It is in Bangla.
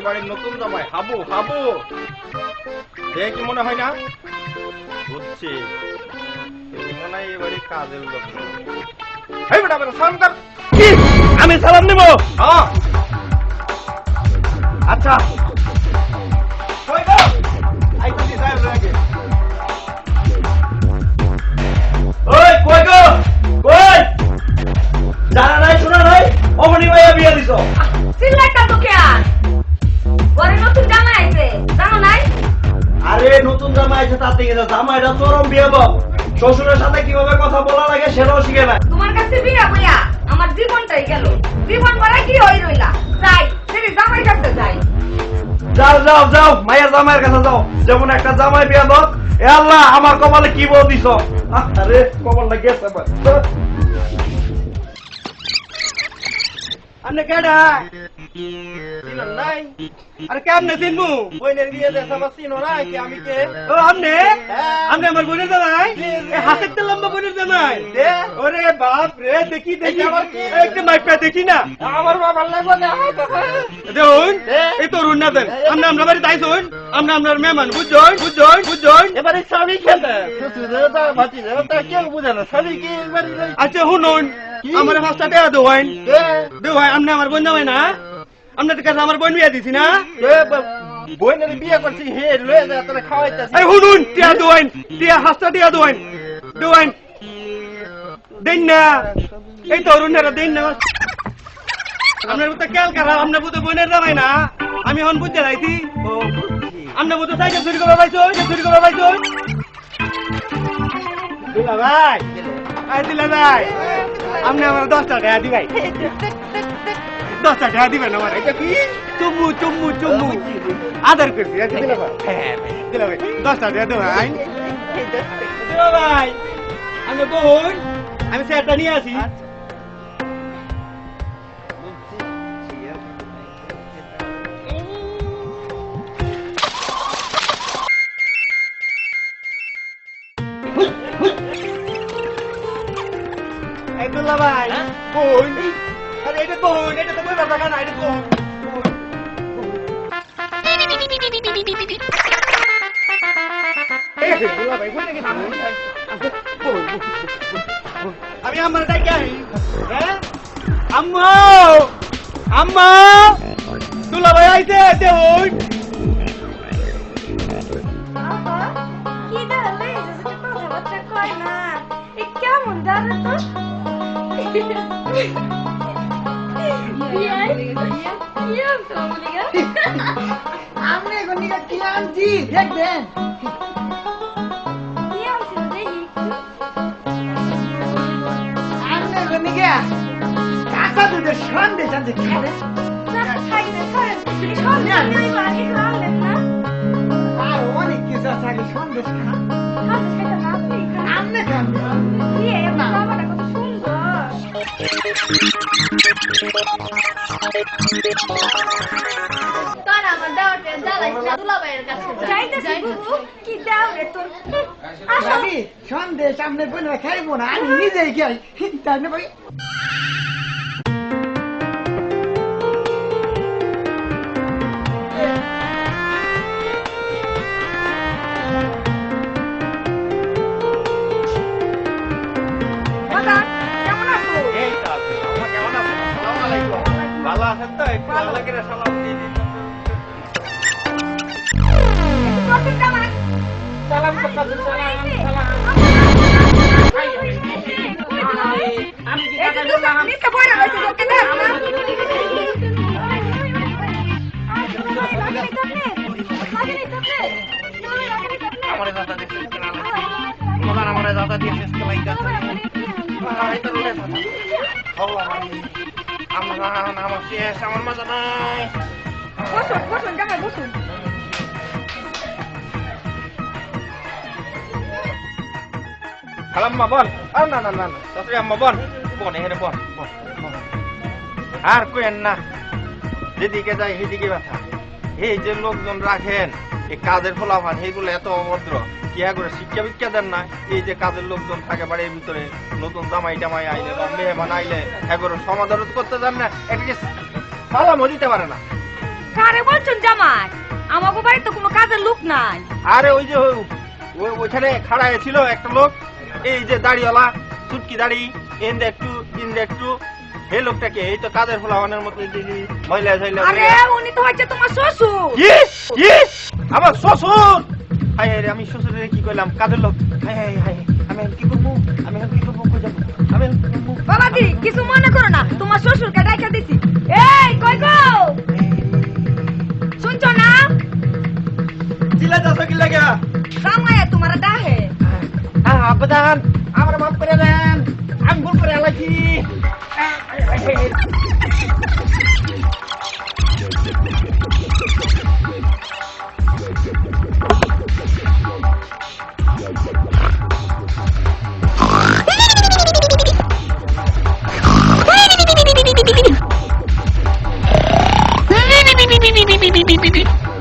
বাড়ির নতুন জামাই হাবু হাবু দেখে কি মনে হয় না? বুঝছি তুমি মনে হয় এবারে কাজের লোক। এই বেটা বেটা সালাম কর। কি আমি সালাম দেব? হ্যাঁ আচ্ছা কই গো আইছি সাহেব লাগে। ওই কই গো কই জানা নাই শোনা নাই অমনি ভাইয়া বিয়ে দিছো। সিলেক্টটা তো কে আর ঘরে নতুন জামাই আইছে জানো নাই? আরে নতুন জামাই আছে তাতে গেছে জামাইটা চরম বিয়ে বল শ্বশুরের সাথে কিভাবে কথা বলা লাগে সেটাও শিখে না। তোমার কাছে বিয়া বইয়া আমার জীবনটাই গেল। জীবন ভরা কি হই রইলা। যাই সেটি জামাই কাছে যাই। যাও যাও যাও মায়ের জামাইয়ের কাছে যাও যেমন একটা জামাই বিয়ে দাও। এ আল্লাহ আমার কপালে কি বউ দিছ। আরে কপালটা গেছে আপনি কেডা? চিনেন নাই? আরে কেমনে চিনবো? বইনের বিয়ে দেশ আমার চিনো না কি আমি কে? ও আপনি আপনি আমার বোনের জামাই? হাতের তো লম্বা বোনের জামাই? ওরে বাপ রে দেখি দেখি একটা মাইপা দেখি না আমার বাবার লাগবে না দেখুন এই তরুণ না দেন আমরা আমরা বাড়ি তাইছুন আমরা আপনার মেহমান বুঝছেন বুঝছেন বুঝছেন। এবারে স্বামী খেতে শ্বশুরেরা ভাতিজারা তা কেউ বুঝে না স্বামী কি এবারে আচ্ছা শুনুন আমার 5টা টাকা দেওয়াইন দেওয়াই আপনি আমার বোন জামাই না? আপনাদের কাছে আমার বোন বিয়ে দিছি না? বইনের বিয়ে করছি হে লয়ে যা তোরা খাওয়াইতাছি। এই শুনুন টিয়া দেওয়াইন টিয়া 5টা টাকা দেওয়াইন দেওয়াইন দেন না এই তরুণেরা দেন না। আপনার বুঝতে খেয়াল খারাপ আপনার বুঝতে বোনের জামাই না? আমি এখন বুঝতে চাইছি আপনার বুঝতে সাইকেল চুরি করে পাইছো চুরি করে পাইছো দিলা ভাই দিলা ভাই আপনি আমার 10টা টাকা দিবাই 10টা টাকা দিবেন আমার এটা কি চুম্মু চুম্মু চুম্মু আদর করছি দিলা ভাই দিলা ভাই 10টা টাকা দেবো ভাই দিলা ভাই আমি বোন আমি সেটা নিয়ে আসি। দুলা ভাই বোন আরে এটা বোন এটা তো বই বাবা না এটা বোন দুলা ভাই বোন আমি আমার ডাকি হ্যাঁ আম্মা আম্মা দুলা ভাই আইছে দেখুন কি দাঁড়ালে কথাবার্তা কয় না কেমন দাঁড়া তো আমনে গনিকা কি আনছি দেখবেন আমনে গনিকা কাঁচা দুধের সন্দেশ আনছে খাবে আর অনেক কিছু আছে আগে সন্দেশ খা আমনে খান সন্দেশ আমনে বোনেরা খাইবো না আমি নিজেই খাই তাই না ভাই ভালো আছেন তো একটু ভালো করে সালাম দিয়ে দিন। সালাম করতেছি সালাম আমি কি কথা বললাম নিতে বড় হইছে ওকে না আমারে দাদা দিছিস না তোমার আমারে দাদা দিছিস কি লাইকা আই তো লে হলো আমরা আমার শেষ আমার মজা নাই বসুন বসুন জামাই বসুন খালাম্মা বল আর না না না শাশুড়ি আম্মা বল বল এখানে বল আর কইেন না যেদিকে যাই সেদিকে ব্যথা এই যে লোকজন রাখেন এই কাজের ফলাফল এইগুলো এত অভদ্র কি করে শিক্ষা বিক্ষা দেন না এই যে কাজের লোকজন থাকে বাড়ির ভিতরে নতুন জামাই টামাই আইলে বা মেহমান আইলে এগুলো সমাধান করতে যান না একটা সালামও দিতে পারে না কারে বলছেন জামাই? আমাকে বাড়ি তো কোনো কাজের লোক নাই। আরে ওই যে ওইখানে খাড়া ছিল একটা লোক, এই যে দাড়িওয়ালা, চুটকি দাড়ি, ইন্দে একটু এই লোকটাকে এই তো কাজের ফলাওয়ানের মতো মহিলা ঝাইলা। আরে উনি তো হচ্ছে তোমার শ্বশুর। কি আমার শ্বশুর? হাই রে, আমি শ্বশুরের কি কইলাম? কাজের লোক। হাই হাই হাই, আমি এখন কি করবো? কই যাবো? আমি এখন কি করবো? বাবাজি কিছু মনে করো না, তোমার শ্বশুরকে ডাইকা দিছি। এই কই গো, শুনছো না? চিল্লা যাচ্ছ কি লাগা? জামাইয়া তোমার ডাহে। আবেদন আমার মাফ করে দেন, আমি ভুল করে আলাইছি। Beep beep beep beep beep beep beep beep beep.